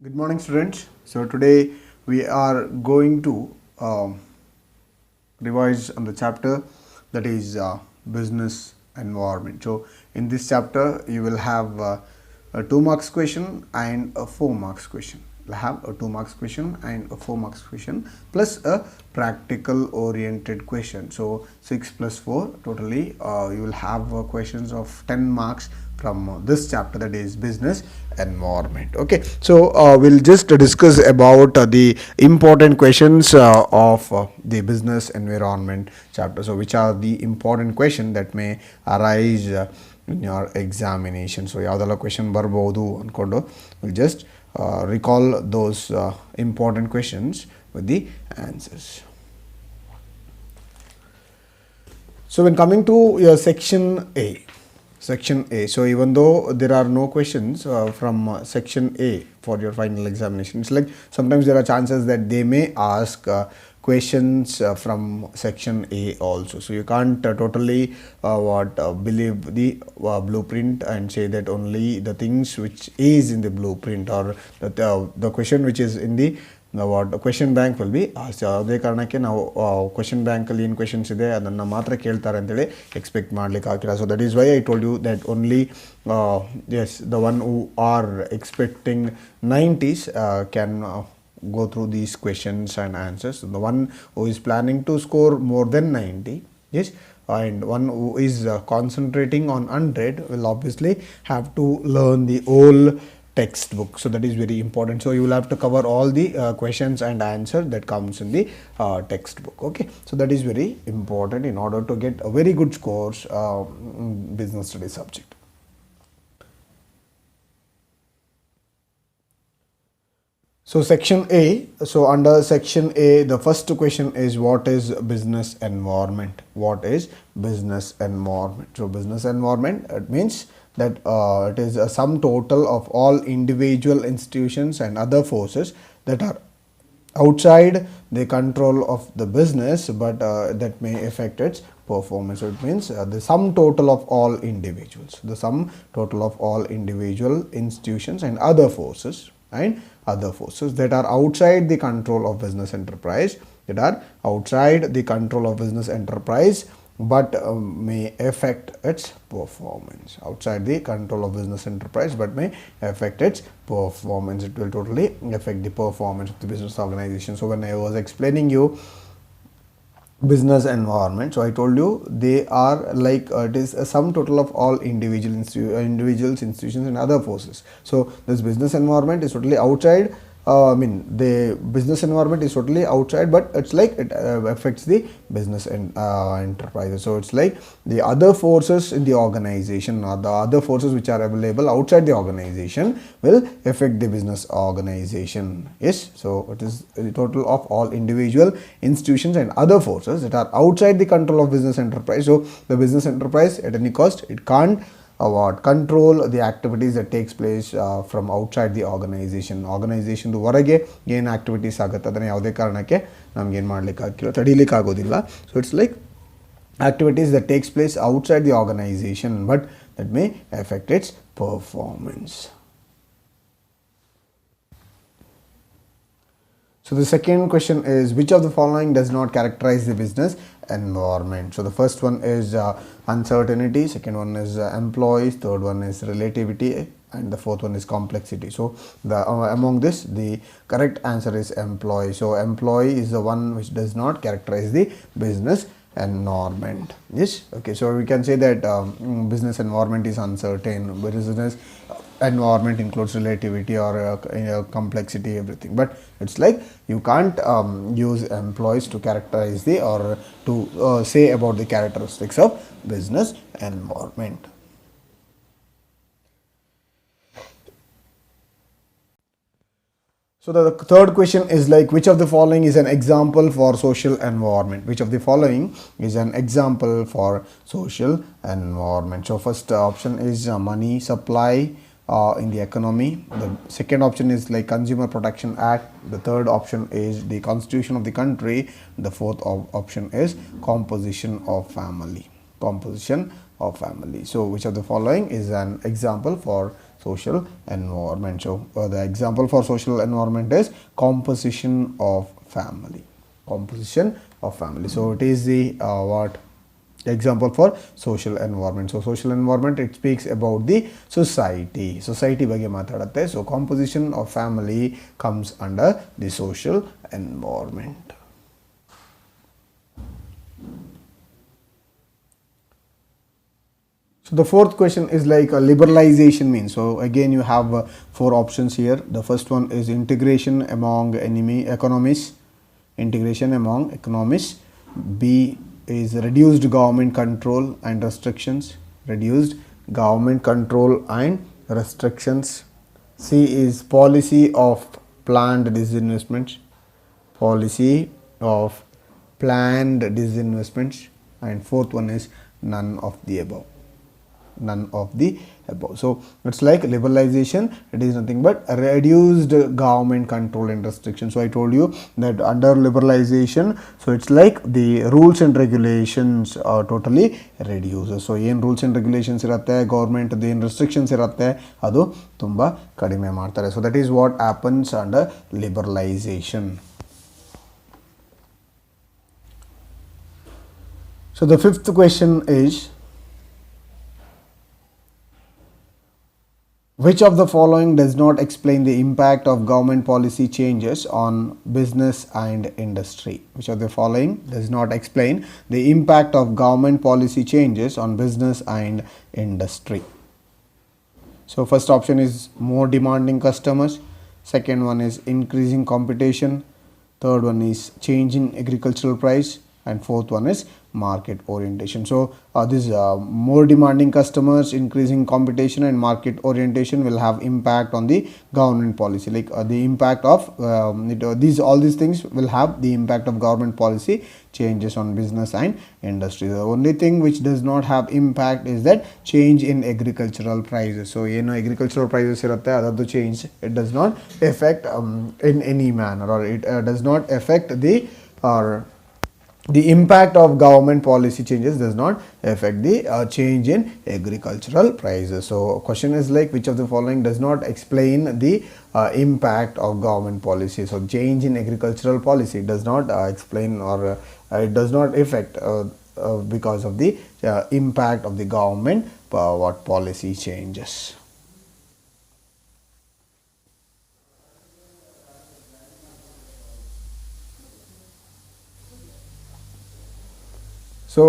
Good morning, students. So today we are going to revise on the chapter that is business environment. So in this chapter you will have a 2 marks question and a 4 marks question. You'll have a 2 marks question and a 4 marks question plus a practical oriented question. So 6 plus 4 totally you will have questions of 10 marks from this chapter, that is business environment. Okay, so we'll just discuss about the important questions of the business environment chapter. So which are the important questions that may arise in your examination. So ಯಾವುದೆಲ್ಲ question ಬರ್ಬೋದು ಅಂದ್ಕೊಂಡು we'll just recall those important questions with the answers. So when coming to your section A, so even though there are no questions from section A for your final examination, it's like sometimes there are chances that they may ask questions from section A also. So you can't totally believe the blueprint and say that only the things which is in the blueprint or the question which is in the question bank will be ಯಾವುದೇ ಕಾರಣಕ್ಕೆ ನಾವು question ಬ್ಯಾಂಕಲ್ಲಿ ಏನು questions ಇದೆ ಅದನ್ನು ಮಾತ್ರ ಕೇಳ್ತಾರೆ ಅಂತೇಳಿ ಎಕ್ಸ್ಪೆಕ್ಟ್ ಮಾಡಲಿಕ್ಕೆ ಆಗ್ತಿಲ್ಲ. So that is why I told you that only as the one who are expecting 90s can go through these questions and answers. So the one who is planning to score more than 90, yes, and one who is concentrating on 100 will obviously have to learn the whole textbook. So that is very important. So you will have to cover all the questions and answer that comes in the textbook. Okay, so that is very important in order to get a very good scores business studies subject. So section A, so under section A, the first question is what is business environment? What is business environment? So business environment, it means that it is a sum total of all individual institutions and other forces that are outside the control of the business but that may affect its performance. So it means the sum total of all individuals, the sum total of all individual institutions and other forces that are outside the control of business enterprise, but may affect its performance. Outside the control of business enterprise but may affect its performance. It will totally affect the performance of the business organization. So when I was explaining you business environment, so I told you they are like it is a sum total of all individuals, institutions and other forces. So this business environment is totally outside. The business environment is totally outside, but it's like it affects the business enterprises. So it's like the other forces in the organization or the other forces which are available outside the organization will affect the business organization. Yes, so it is the total of all individual institutions and other forces that are outside the control of business enterprise. So the business enterprise at any cost it can't control the activities that takes place from outside the organization ಹೊರಗೆ ಏನು activities ಆಗುತ್ತೆ ಅದನ್ನು ಯಾವುದೇ ಕಾರಣಕ್ಕೆ ನಮ್ಗೆ ಏನು ಮಾಡಲಿಕ್ಕೆ ತಡೀಲಿಕ್ಕೆ ಆಗೋದಿಲ್ಲ. So it's like activities that takes place outside the organization but that may affect its performance. So the second question is which of the following does not characterize the business environment? So the first one is uncertainty, second one is employees, third one is relativity and the fourth one is complexity. So the among this the correct answer is employee. So employee is the one which does not characterize the business environment. Yes, okay, so we can say that business environment is uncertain, business environment includes relativity or complexity, everything, but it's like you can't use employees to characterize the or to say about the characteristics of business environment. So the third question is like which of the following is an example for social environment? Which of the following is an example for social environment? So first option is money supply in the economy. The second option is like Consumer Protection Act. The third option is the constitution of the country. The fourth option is composition of family. So which of the following is an example for social environment. So the example for social environment is composition of family. Composition of family. So it is the what example for social environment. So social environment, it speaks about the society ಬಗ್ಗೆ ಮಾತಾಡುತ್ತೆ. So composition of family comes under the social environment. So the fourth question is like liberalization means. So again you have four options here. The first one is integration among enemy economies. Integration among economies. B is reduced government control and restrictions. Reduced government control and restrictions. C is policy of planned disinvestments. Policy of planned disinvestments. And fourth one is none of the above. None of the above. So it's like liberalization, it is nothing but reduced government control and restriction. So I told you that under liberalization, so it's like the rules and regulations are totally reduced. So ಏನು rules and regulations ಇರುತ್ತೆ, government ಏನು restrictions ಇರುತ್ತೆ, ಅದು ತುಂಬ ಕಡಿಮೆ ಮಾಡ್ತಾರೆ. So that is what happens under liberalisation. So the fifth question is, which of the following does not explain the impact of government policy changes on business and industry? Which of the following does not explain the impact of government policy changes on business and industry? So first option is more demanding customers. Second one is increasing competition. Third one is change in agricultural price. And fourth one is market orientation. So this more demanding customers, increasing competition and market orientation will have impact on the government policy. Like the impact of all these things will have the impact of government policy changes on business and industry. The only thing which does not have impact is that change in agricultural prices. So agricultural prices irutte, adadu change, it does not affect in any manner, or it does not affect the impact of government policy changes does not affect the change in agricultural prices. So question is like, which of the following does not explain the impact of government policy? So change in agricultural policy does not explain, or it does not affect because of the impact of the government what policy changes. So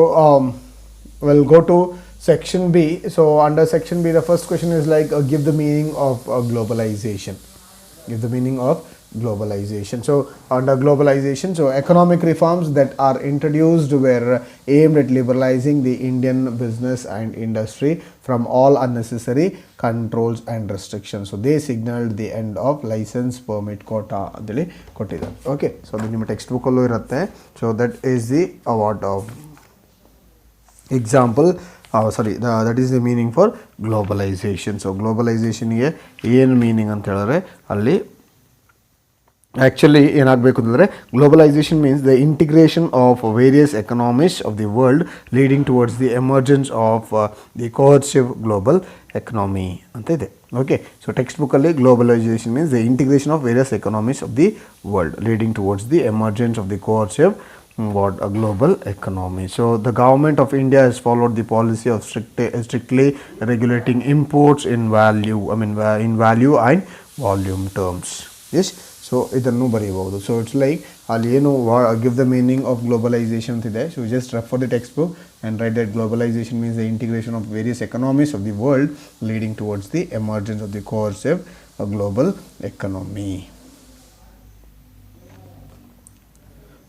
we'll go to section B. So under section B, the first question is like give the meaning of globalization. Give the meaning of globalization. So under globalization, so economic reforms that are introduced were aimed at liberalizing the Indian business and industry from all unnecessary controls and restrictions. So they signaled the end of license permit quota adili kottidare. Okay, so the ನಿಮ್ಮ text book ಅಲ್ಲೂ ಇರುತ್ತೆ. So that is the award of example. That is the meaning for globalization. So globalization ಗೆ ಏನು meaning ಅಂತ ಹೇಳಿದ್ರೆ, ಅಲ್ಲಿ actually ಏನಾಗಬೇಕು ಅಂತಂದರೆ, globalisation means the integration of various economies of the world leading towards the emergence of the cohesive global economy ಅಂತ ಇದೆ. Okay, so text ಬುಕ್ಕಲ್ಲಿ globalisation means the integration of various economies of the world leading towards the emergence of the cohesive a global economy. So the government of India has followed the policy of strictly regulating imports in value and volume terms. Yes, so idannu bariyabodu. So it's like ಅಲ್ಲಿ ಏನು give the meaning of globalization ಅಂತಿದೆ. So just refer the textbook and write that globalization means the integration of various economies of the world leading towards the emergence of the cohesive global economy.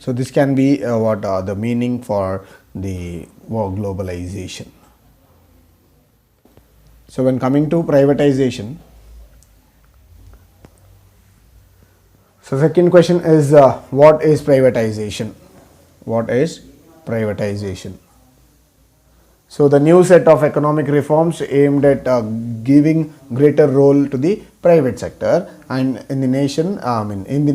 So this can be the meaning for the globalization. So when coming to privatization, so second question is what is privatization? What is privatization? So the new set of economic reforms aimed at giving greater role to the private sector and in the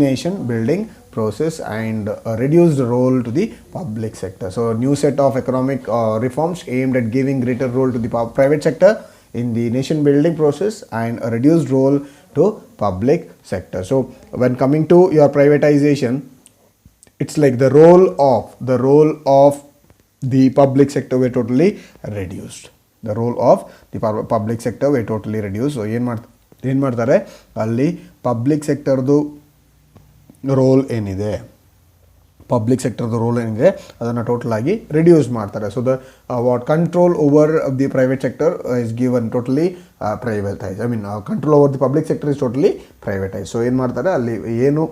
nation building process and reduced role to the public sector. So new set of economic reforms aimed at giving greater role to the private sector in the nation building process and a reduced role to public sector. So when coming to your privatization, it's like the role of the public sector were totally reduced. The role of the public sector were totally reduced. So ಏನು ಮಾಡ್ತಾರೆ ಅಲ್ಲಿ public ಸೆಕ್ಟರ್ದು roll ಏನಿದೆ, public ಸೆಕ್ಟರ್ದು roll ಏನಿದೆ ಅದನ್ನು total ಆಗಿ reduce ಮಾಡ್ತಾರೆ. So the what control over the private sector is given totally privatise. I mean control over the public sector is totally privatise. So ಏನು ಮಾಡ್ತಾರೆ ಅಲ್ಲಿ ಏನು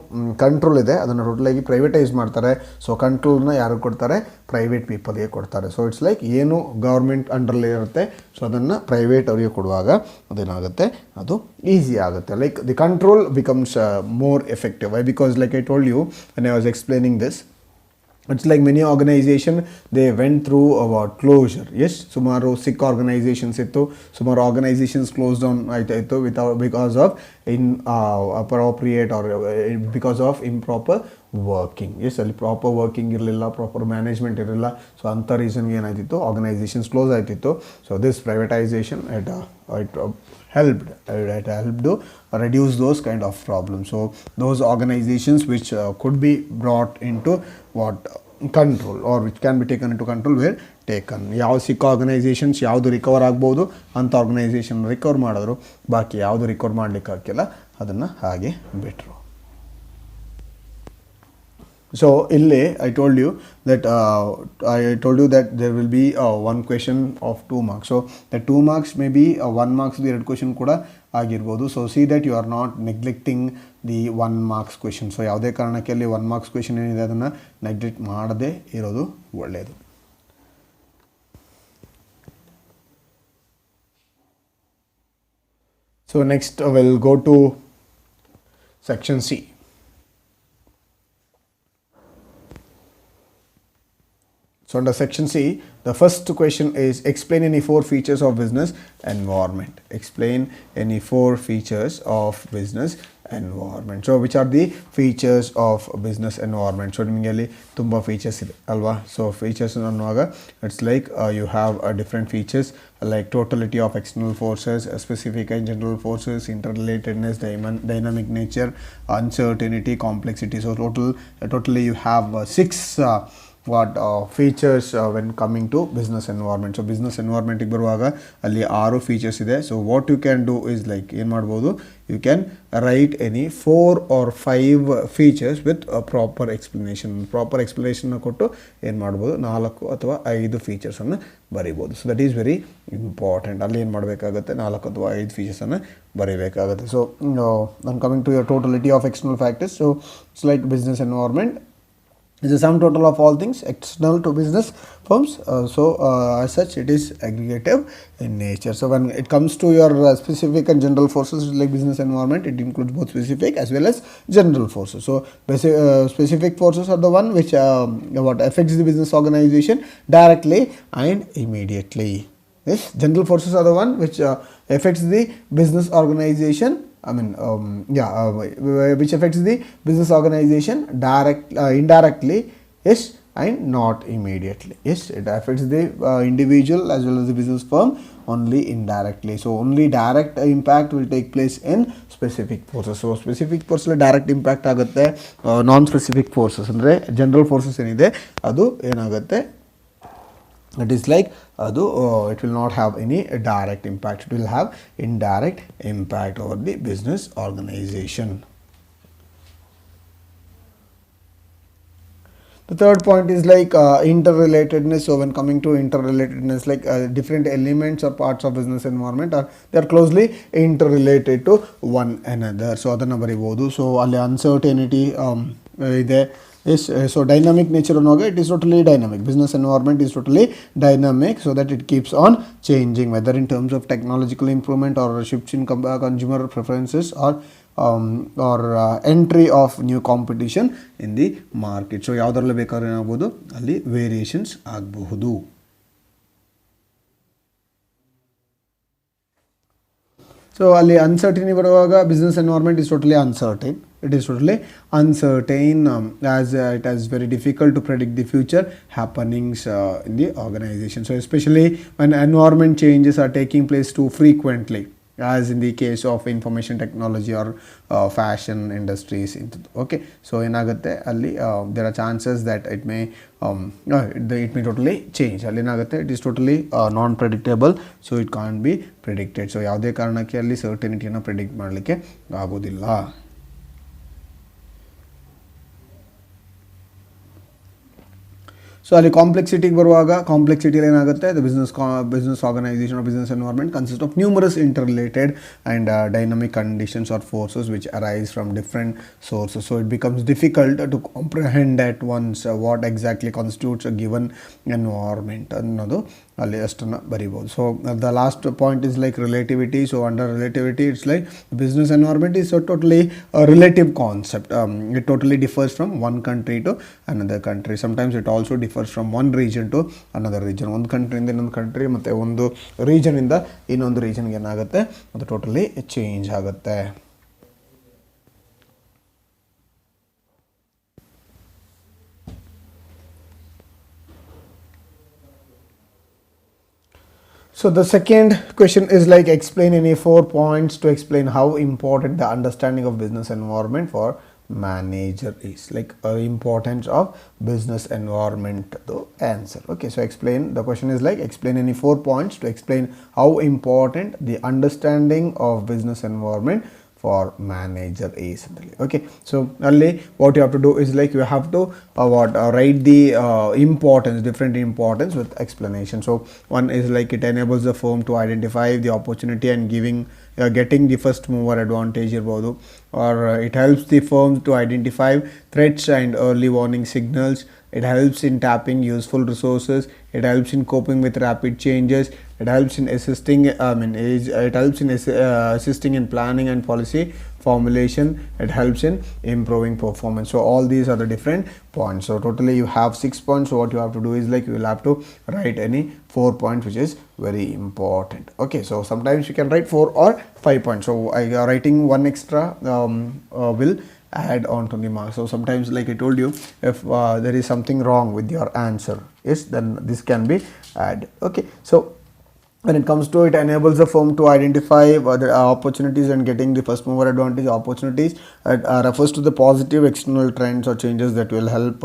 ಕಂಟ್ರೋಲ್ ಇದೆ ಅದನ್ನು ಟೋಟಲಾಗಿ ಪ್ರೈವೇಟೈಸ್ ಮಾಡ್ತಾರೆ. ಸೊ ಕಂಟ್ರೋಲ್ನ ಯಾರು ಕೊಡ್ತಾರೆ, ಪ್ರೈವೇಟ್ ಪೀಪಲ್ಗೆ ಕೊಡ್ತಾರೆ. ಸೊ ಇಟ್ಸ್ ಲೈಕ್ ಏನು ಗೌರ್ಮೆಂಟ್ ಅಂಡರ್ಲಿ ಇರುತ್ತೆ ಸೊ ಅದನ್ನು ಪ್ರೈವೇಟ್ ಅವರಿಗೆ ಕೊಡುವಾಗ ಅದೇನಾಗುತ್ತೆ, ಅದು ಈಸಿ ಆಗುತ್ತೆ. Like the control becomes more effective. Why? Because like I told you when I was explaining this, it's like many organization they went through about closure. Yes, sumaru sick organizations ittu, sumaru organizations closed down aitaytu without because of appropriate or because of improper working. Yes, ಅಲ್ಲಿ proper working ಇರಲಿಲ್ಲ, proper management ಇರಲಿಲ್ಲ. So ಅಂಥ ರೀಸನ್ಗೆ ಏನಾಯ್ತಿತ್ತು, organisations close ಆಯ್ತಿತ್ತು. So this privatisation it helped to reduce those kind of problems. So those organizations which could be brought into what control or which can be taken into control were taken. ಯಾವ ಸಿಕ್ಕ organisations ಯಾವುದು recover ಆಗ್ಬೋದು ಅಂಥ organisation recover ಮಾಡಿದ್ರು, ಬಾಕಿ ಯಾವುದು recover ಮಾಡಲಿಕ್ಕೆ ಹಾಕಿಲ್ಲ ಅದನ್ನು ಹಾಗೆ ಬಿಟ್ಟರು. So illi I told you that there will be one question of 2 marks. So the 2 marks may be 1 marks the ಎರಡು question ಕೂಡ ಆಗಿರ್ಬೋದು. So see that you are not neglecting the 1 marks question. So ಯಾವುದೇ ಕಾರಣಕ್ಕೆ ಅಲ್ಲಿ 1 marks question ಏನಿದೆ ಅದನ್ನು neglect ಮಾಡದೇ ಇರೋದು ಒಳ್ಳೆಯದು. So next we'll go to section C. So under section C, the first question is explain any 4 features of business environment. Explain any 4 features of business environment. So which are the features of business environment? So ನಿಮಗೆ ಅಲ್ಲಿ ತುಂಬ features ಇದೆ ಅಲ್ವಾ. So features ಅನ್ನುವಾಗ it's like you have different features like totality of external forces, specific and general forces, interrelatedness, dynamic nature, uncertainty, complexity. So totally you have 6 features when coming to business environment. So business environment ಗೆ ಬರುವಾಗ ಅಲ್ಲಿ 6 features ಇದೆ. So what you can do is like ಏನು ಮಾಡ್ಬೋದು, you can write any 4 or 5 features with proper explanation. Proper ಎಕ್ಸ್ಪ್ಲನೇಷನ್ನ ಕೊಟ್ಟು ಏನು ಮಾಡ್ಬೋದು, 4 ಅಥವಾ 5 ಫೀಚರ್ಸನ್ನು ಬರಿಬೋದು. So that is very important. ಅಲ್ಲಿ ಏನು ಮಾಡಬೇಕಾಗುತ್ತೆ, 4 ಅಥವಾ 5 ಫೀಚರ್ಸನ್ನು ಬರೀಬೇಕಾಗುತ್ತೆ. ಸೊ ನಾನು coming to your totality of external factors. So it's like business environment is the sum total of all things external to business firms. As such it is aggregative in nature. So when it comes to your specific and general forces like business environment, it includes both specific as well as general forces. So specific forces are the one which what affects the business organization directly and immediately. Yes, general forces are the one which affects the business organization, which affects the business organization indirectly, yes, and not immediately. Yes, it affects the individual as well as the business firm only indirectly. So only direct impact will take place in specific forces. So specific forces direct impact ಆಗುತ್ತೆ. ನಾನ್ specific forces ಅಂದರೆ general forces ಏನಿದೆ ಅದು ಏನಾಗುತ್ತೆ, it is like it will not have any direct impact. It will have indirect impact over the business organization. The third point is like interrelatedness. So when coming to interrelatedness, like different elements or parts of business environment they are closely interrelated to one another. So ಅದನ್ನು ಬರೀಬಹುದು. So ಅಲ್ಲಿ uncertainty ಇದೆ. Yes, so dynamic nature ಅನ್ನುವಾಗ it is totally dynamic. Business environment is totally dynamic so that it keeps on changing, whether in terms of technological improvement or shifts in consumer preferences or entry of new competition in the market. So ಯಾವುದರಲ್ಲಿ ಬೇಕಾದ್ರೆ ಏನಾಗ್ಬೋದು, ಅಲ್ಲಿ variations ಆಗಬಹುದು. So ಅಲ್ಲಿ ಅನ್ಸರ್ಟಿನಿ ಬರುವಾಗ business environment is totally uncertain. it is totally uncertain, as it is very difficult to predict the future happenings in the organization. So especially when environment changes are taking place too frequently, as in the case of information technology or fashion industries. Okay, so ಏನಾಗುತ್ತೆ ಅಲ್ಲಿ there are chances that it may totally change. ಅಲ್ಲಿ ಏನಾಗುತ್ತೆ, it is totally non predictable, so it can't be predicted. So ಯಾವುದೇ ಕಾರಣಕ್ಕೆ ಅಲ್ಲಿ ಸರ್ಟನಿಟಿಯನ್ನು predict ಮಾಡಲಿಕ್ಕೆ ಆಗೋದಿಲ್ಲ. So ಅಲ್ಲಿ ಕಾಂಪ್ಲೆಕ್ಸಿಟಿಗೆ ಬರುವಾಗ, ಕಾಂಪ್ಲೆಕ್ಸಿಟಿಯಲ್ಲಿ ಏನಾಗುತ್ತೆ, the business organisation or business environment consist of numerous interrelated and dynamic conditions or forces which arise from different sources. So it becomes difficult to comprehend at once what exactly constitutes a given environment ಅನ್ನೋದು ಅಲ್ಲಿ ಅಷ್ಟನ್ನು ಬರಿಬೋದು. So the last point is like relativity. So under relativity it's like business environment is totally relative concept. It totally differs from one country to another country. Sometimes it also differs from one region to another region. ಒಂದು ಕಂಟ್ರಿಯಿಂದ ಇನ್ನೊಂದು country ಮತ್ತು ಒಂದು ರೀಜನಿಂದ ಇನ್ನೊಂದು ರೀಜನ್ಗೆ ಏನಾಗುತ್ತೆ, ಅದು totally change ಆಗುತ್ತೆ. So the second question is like explain any 4 points to explain how important the understanding of business environment for manager is. Like importance of business environment, the answer. Okay, so explain, the question is like explain any 4 points to explain how important the understanding of business environment for manager is. Okay, so only what you have to do is like you have to write the importance, different importance with explanation. So one is like it enables the firm to identify the opportunity and getting the first mover advantage irbodu, or it helps the firm to identify threats and early warning signals. It helps in tapping useful resources. It helps in coping with rapid changes. It helps in assisting assisting in planning and policy formulation. It helps in improving performance. So all these are the different points. So totally you have 6 points. So what you have to do is like you will have to write any 4 points which is very important. Okay, so sometimes you can write 4 or 5 points. So writing one extra will add on to the mark. So sometimes, like I told you, if there is something wrong with your answer, yes, then this can be added. Okay, so when it comes to it enables the firm to identify the opportunities and getting the first mover advantage. Opportunities refers to the positive external trends or changes that will help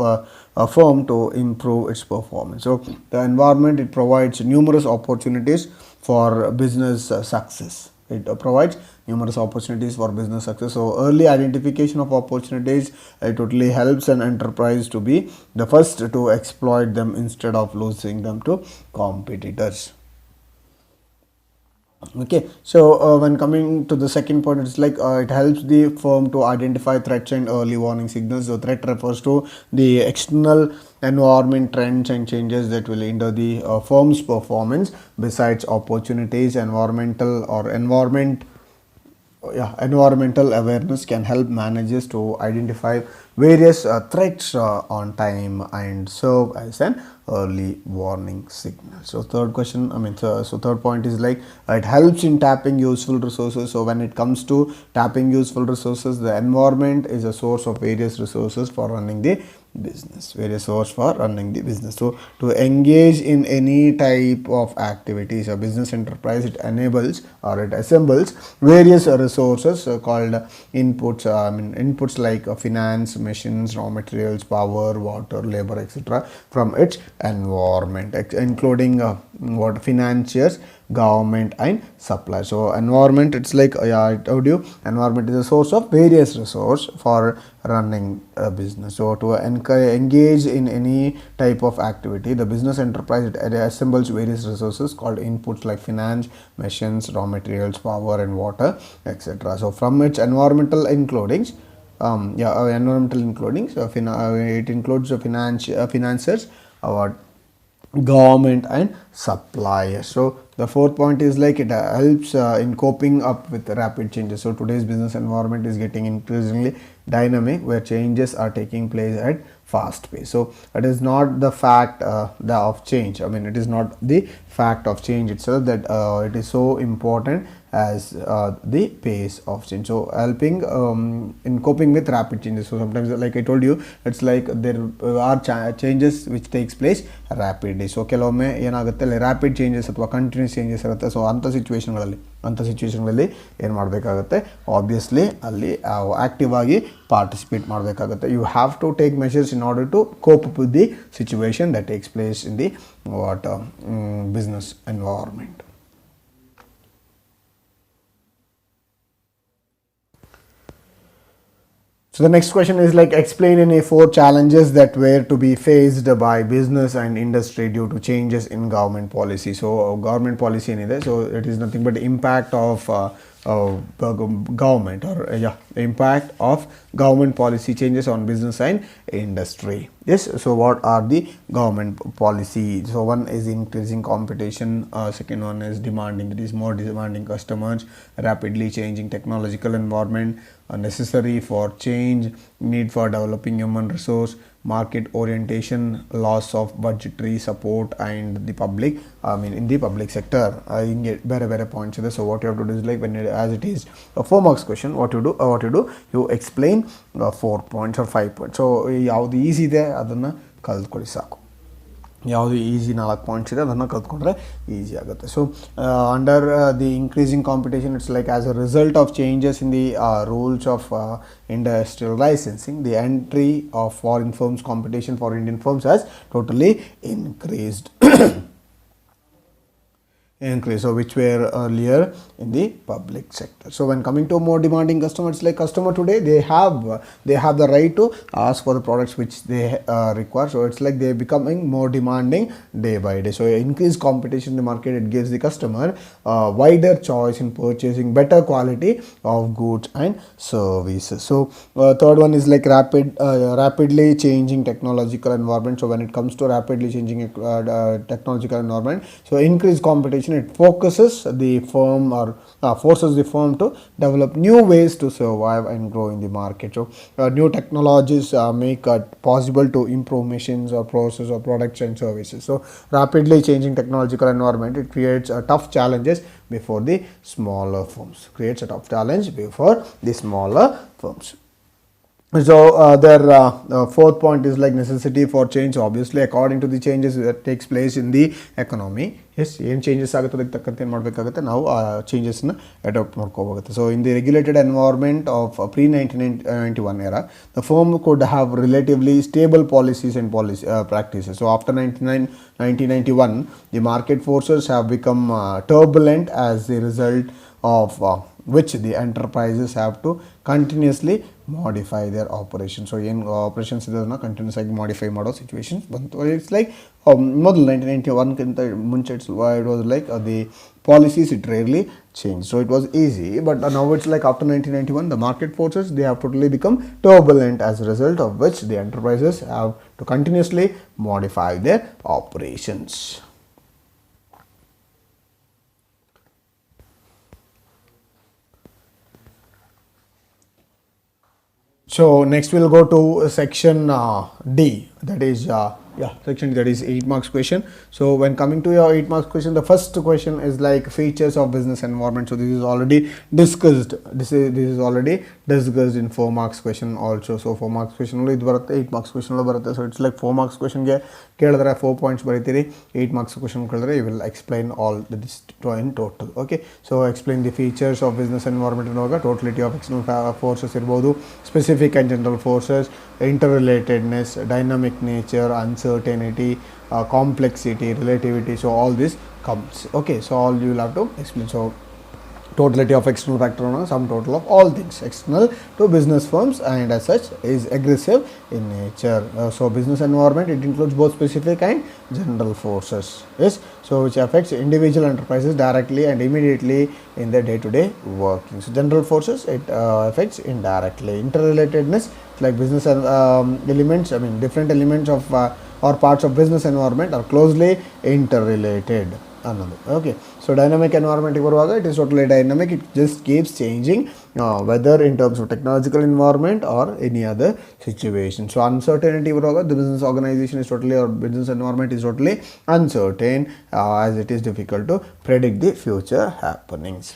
a firm to improve its performance. So the environment, it provides numerous opportunities for business success. It provides numerous opportunities for business success. So early identification of opportunities, it totally helps an enterprise to be the first to exploit them instead of losing them to competitors. Okay, so when coming to the second point, it's like it helps the firm to identify threats and early warning signals. So threat refers to the external environment trends and changes that will hinder the firm's performance. Besides opportunities, environmental awareness can help managers to identify various threats on time and serve as an early warning signal. So third question, so third point is like it helps in tapping useful resources. So when it comes to tapping useful resources, the environment is a source of various resources for running the business. So to engage in any type of activities, a business enterprise, it enables or it assembles various resources called inputs. Inputs like finance, machines, raw materials, power, water, labor, etc. from its environment, including financiers, government and supply. So environment, it's like I told you, environment is a source of various resource for running a business. So to engage in any type of activity, the business enterprise, it assembles various resources called inputs like finance, machines, raw materials, power and water, etc. So from its environmental includings, it includes the financiers, government and suppliers. So the fourth point is like it helps in coping up with rapid changes. So today's business environment is getting increasingly dynamic, where changes are taking place at fast pace. So it is not the fact of change, it is not the fact of change itself that it is so important as the pace of change. So helping in coping with rapid changes. So sometimes, like I told you, it's like there are changes which takes place rapidly. So ಕೆಲವೊಮ್ಮೆ ಏನಾಗುತ್ತೆ rapid changes ಅಥವಾ continuous changes ಇರುತ್ತೆ. So ಅಂಥ ಸಿಚುವೇಶನ್ಗಳಲ್ಲಿ ಏನು ಮಾಡಬೇಕಾಗುತ್ತೆ, obviously ಅಲ್ಲಿ active ಆಗಿ participate ಮಾಡಬೇಕಾಗುತ್ತೆ. You have to take measures in order to cope up with the situation that takes place in the business environment. So the next question is like, explain any 4 challenges that were to be faced by business and industry due to changes in government policy. So government policy ಏನಿದೆ, so it is nothing but the impact of government or the impact of government policy changes on business and industry. Yes, so what are the government policy? So one is increasing competition, second one is demanding, it is more demanding customers, rapidly changing technological environment, necessary for change, need for developing human resource, market orientation, loss of budgetary support, and the public, in the public sector. Get better points there. So what you have to do is like, when as it is a 4 marks question, what you do, you explain 4 points or 5 points. So ಯಾವುದು easy ಇದೆ ಅದನ್ನು ಕಲ್ತ್ಕೊಳ್ಳಿ ಸಾಕು. ಯಾವುದು easy 4 points ಇದೆ ಅದನ್ನು ಕಲ್ತ್ಕೊಂಡ್ರೆ easy ಆಗುತ್ತೆ. So under the increasing competition, it's like as a result of changes in the rules of industrial licensing, the entry of foreign firms, competition for Indian firms has totally increased. So which were earlier in the public sector. So when coming to more demanding customers, like customer today, they have the right to ask for the products which they require. So it's like they're becoming more demanding day by day. So increased competition in the market, it gives the customer wider choice in purchasing better quality of goods and services. So third one is like rapidly changing technological environment. So when it comes to rapidly changing technological environment, so increased competition, it focuses the firm or forces the firm to develop new ways to survive and grow in the market. So new technologies make it possible to improve machines or process or products and services. So rapidly changing technological environment, it creates tough challenges before the smaller firms. So their fourth point is like necessity for change. Obviously according to the changes that takes place in the economy, yes, ಏನು changes ಆಗುತ್ತೆ ಅದಕ್ಕೆ ತಕ್ಕಂತೆ ಏನು ಮಾಡಬೇಕಾಗುತ್ತೆ, ನಾವು ಆ ಚೇಂಜಸ್ನ adapt ಮಾಡ್ಕೋಬೇಕಾಗುತ್ತೆ. So in the regulated environment of pre 1991 era, the firm could have relatively stable policies and practices. So after 1991, the market forces have become turbulent, as the result of which the enterprises have to continuously modify their operations. So ಏನು operations ಇದನ್ನು continuous ಆಗಿ modify ಮಾಡೋ situations ಬಂತು. It's like ಮೊದಲು 1991ಕ್ಕಿಂತ ಮುಂಚೆ it was like the policies, it rarely changed. So it was easy, but now it's like after 1991, the market forces, they have totally become turbulent, as a result of which the enterprises have to continuously modify their operations. So next we'll go to section D, that is section that is 8 marks question. So when coming to your 8 marks question, the first question is like features of business environment. So this is already discussed. This is already discussed in 4 marks question also. So 4 marks question allo idu barutte, 8 marks question allo barutte. So it's like 4 marks question ge kelidre 4 points bariತೀರಿ, 8 marks question kelidre you will explain all this in total. Okay, so explain the features of business environment ಅನ್ನುವಾಗ totality of external forces ಇರಬಹುದು, specific and general forces, interrelatedness, dynamic nature, uncertainty, complexity, relativity. So all this comes. Okay, so all you will have to explain. So totality of external factor, sum total of all things external to business firms, and as such is aggressive in nature. So business environment, it includes both specific and general forces, yes, so which affects individual enterprises directly and immediately in their day-to-day working. So general forces, it affects indirectly. Interrelatedness, like business elements, different elements of or parts of business environment are closely interrelated. Okay, so dynamic environment, it is totally dynamic, it just keeps changing, whether in terms of technological environment or any other situation. So uncertainty, the business organization is totally, or business environment is totally uncertain, as it is difficult to predict the future happenings.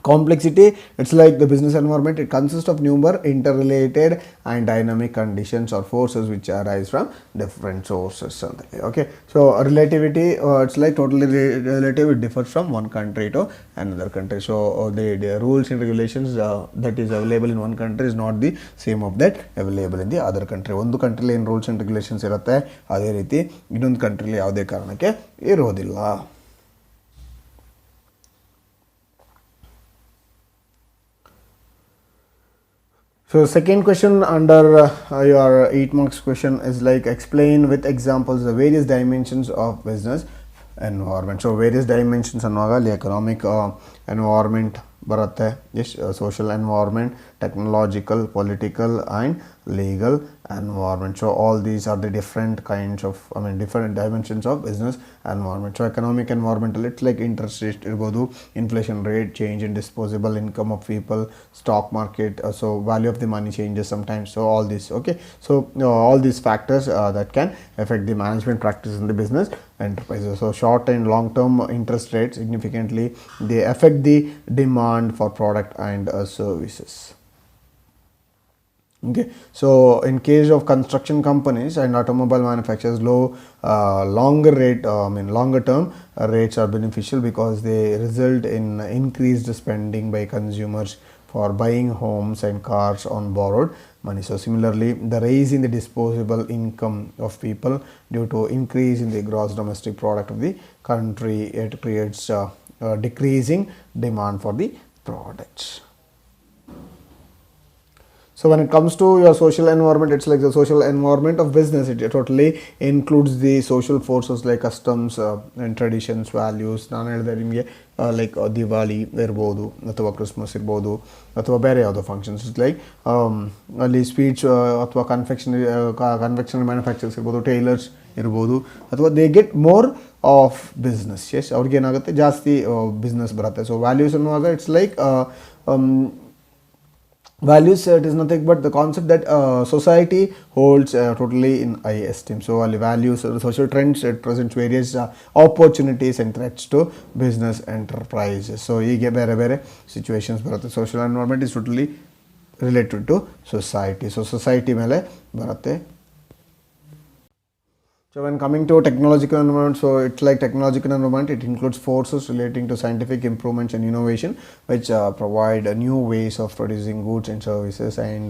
Complexity, it's like the business environment, it consists of numerous interrelated and dynamic conditions or forces which arise from different sources. Okay, so relativity, it's like totally relative, it differs from one country to another country. So the rules and regulations that is available in one country is not the same of that available in the other country. ಒಂದು ಕಂಟ್ರಿಲಿ ಏನು rules and regulations ಇರುತ್ತೆ ಅದೇ ರೀತಿ ಇನ್ನೊಂದು ಕಂಟ್ರಿಲಿ ಯಾವುದೇ ಕಾರಣಕ್ಕೆ ಇರೋದಿಲ್ಲ. So second question under your 8 marks question is like explain with examples the various dimensions of business environment. So various dimensions ಅನ್ನುವಾಗ ಅಲ್ಲಿ economic environment ಬರುತ್ತೆ, yes, social environment, technological, political and legal environment. So all these are the different kinds of, different dimensions of business environment. So economic environment, it's like interest rate irbodu, inflation rate, change in disposable income of people, stock market, so value of the money changes sometimes. So all this, okay, so all these factors that can affect the management practice in the business enterprises. So short and long term interest rates significantly they affect the demand for product and services. Okay, so in case of construction companies and automobile manufacturers, longer term rates are beneficial because they result in increased spending by consumers for buying homes and cars on borrowed money. So similarly, the rise in the disposable income of people due to increase in the gross domestic product of the country, it creates decreasing demand for the products. So when it comes to your social environment, it's like the social environment of business, it totally includes the social forces like customs and traditions, values. ನಾನು ಹೇಳಿದೆ ನಿಮಗೆ like Diwali ಇರ್ಬೋದು ಅಥವಾ Christmas ಇರ್ಬೋದು ಅಥವಾ ಬೇರೆ ಯಾವುದೋ functions, it's like ಅಲ್ಲಿ ಸ್ವೀಟ್ಸ್ ಅಥವಾ ಕನ್ಫೆಕ್ಷನರಿ ಮ್ಯಾನುಫ್ಯಾಕ್ಚರ್ಸ್ ಇರ್ಬೋದು, ಟೈಲರ್ಸ್ ಇರ್ಬೋದು, ಅಥವಾ they get more of business. Yes, ಅವ್ರಿಗೇನಾಗುತ್ತೆ ಜಾಸ್ತಿ ಬಿಸ್ನೆಸ್ ಬರುತ್ತೆ. ಸೊ ವ್ಯಾಲ್ಯೂಸ್ ಅನ್ನುವಾಗ it's like values, it is nothing but the concept that society holds totally in high esteem. So values, social trends, it presents various opportunities and threats to business enterprises. So hige bere bere situations barutte. Social environment is totally related to society. So society mele barutte. So when coming to technological environment, so it's like technological environment, it includes forces relating to scientific improvements and innovation which provide new ways of producing goods and services and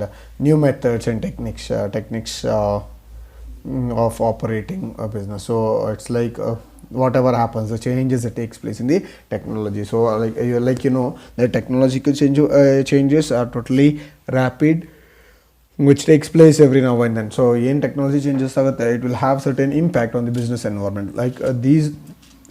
new methods and techniques of operating a business. So it's like whatever happens, the changes that takes place in the technology. So the technological changes are totally rapid, which takes place every now and then. So in technology changes, it will have certain impact on the business environment. Like these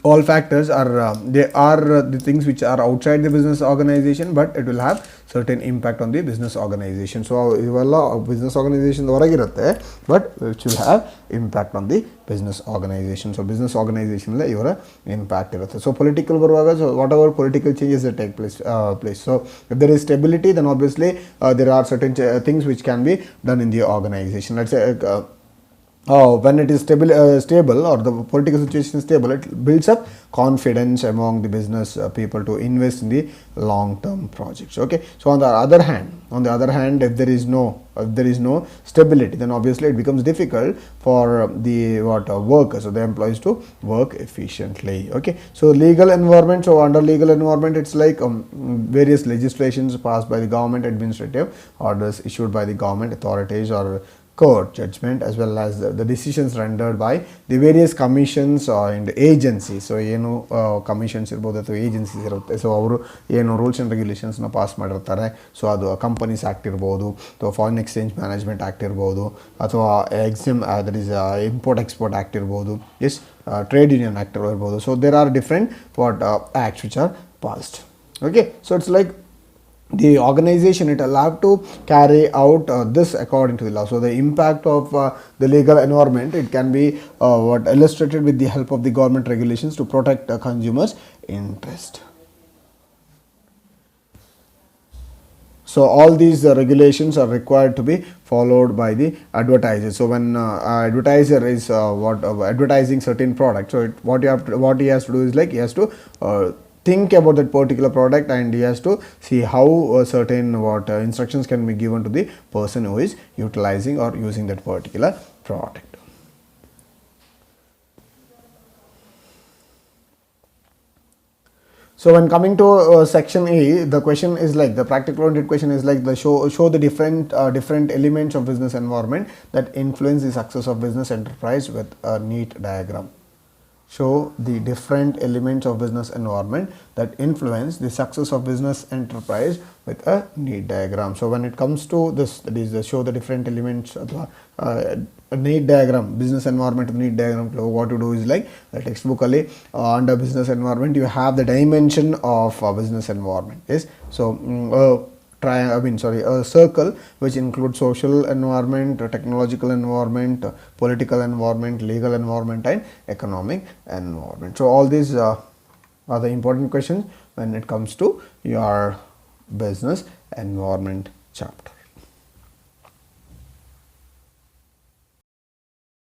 all factors are the things which are outside the business organization, but it will have certain impact on the business organization. So ivala business organization ಹೊರಗಿರುತ್ತೆ, but which will have impact on the business organization. So business organization la ಇವರ impact ಇರುತ್ತೆ. So political ಬರುವಾಗ, so whatever political changes that take place. So if there is stability, then obviously there are certain things which can be done in the organization. Let's say when it is stable or the political situation is stable, it builds up confidence among the business people to invest in the long term projects. Okay, so on the other hand, if there is no stability, then obviously it becomes difficult for the workers or the employees to work efficiently. Okay, so legal environment, so under legal environment, it's like various legislations passed by the government, administrative orders issued by the government authorities or court judgment, as well as the decisions rendered by the various commissions and agencies. So ಏನು commissions ಇರ್ಬೋದು ಅಥವಾ agencies ಇರುತ್ತೆ, so ಅವರು ಏನು rules and ರೆಗ್ಯುಲೇಷನ್ಸ್ನ pass ಮಾಡಿರ್ತಾರೆ. So ಅದು companies act ಇರ್ಬೋದು, ಅಥವಾ ಫಾರಿನ್ ಎಕ್ಸ್ಚೇಂಜ್ ಮ್ಯಾನೇಜ್ಮೆಂಟ್ ಆ್ಯಕ್ಟ್ ಇರ್ಬೋದು, ಅಥವಾ that is import export act ಇರ್ಬೋದು, ಎಸ್ ಟ್ರೇಡ್ ಯೂನಿಯನ್ ಆ್ಯಕ್ಟ್ ಇರ್ಬೋದು. So there are different acts which are passed. Okay, so it's like the organization, it will have to carry out this according to the law. So the impact of the legal environment, it can be illustrated with the help of the government regulations to protect consumers' interest. So all these regulations are required to be followed by the advertiser. So when advertiser is advertising certain product, so what he has to do is like he has to think about that particular product, and he has to see how certain what instructions can be given to the person who is utilizing or using that particular product. So when coming to section A, the question is like the practical oriented question is like the show the different elements of business environment that influence the success of business enterprise with a neat diagram. Show the different elements of business environment that influence the success of business enterprise with a neat diagram. So when it comes to this, that is the show the different elements of the a neat diagram, business environment neat diagram. So what to do is like textbookally under business environment you have the dimension of business environment. Yes, so a circle which includes social environment, technological environment, political environment, legal environment, and economic environment. So all these are the important questions when it comes to your business environment chapter.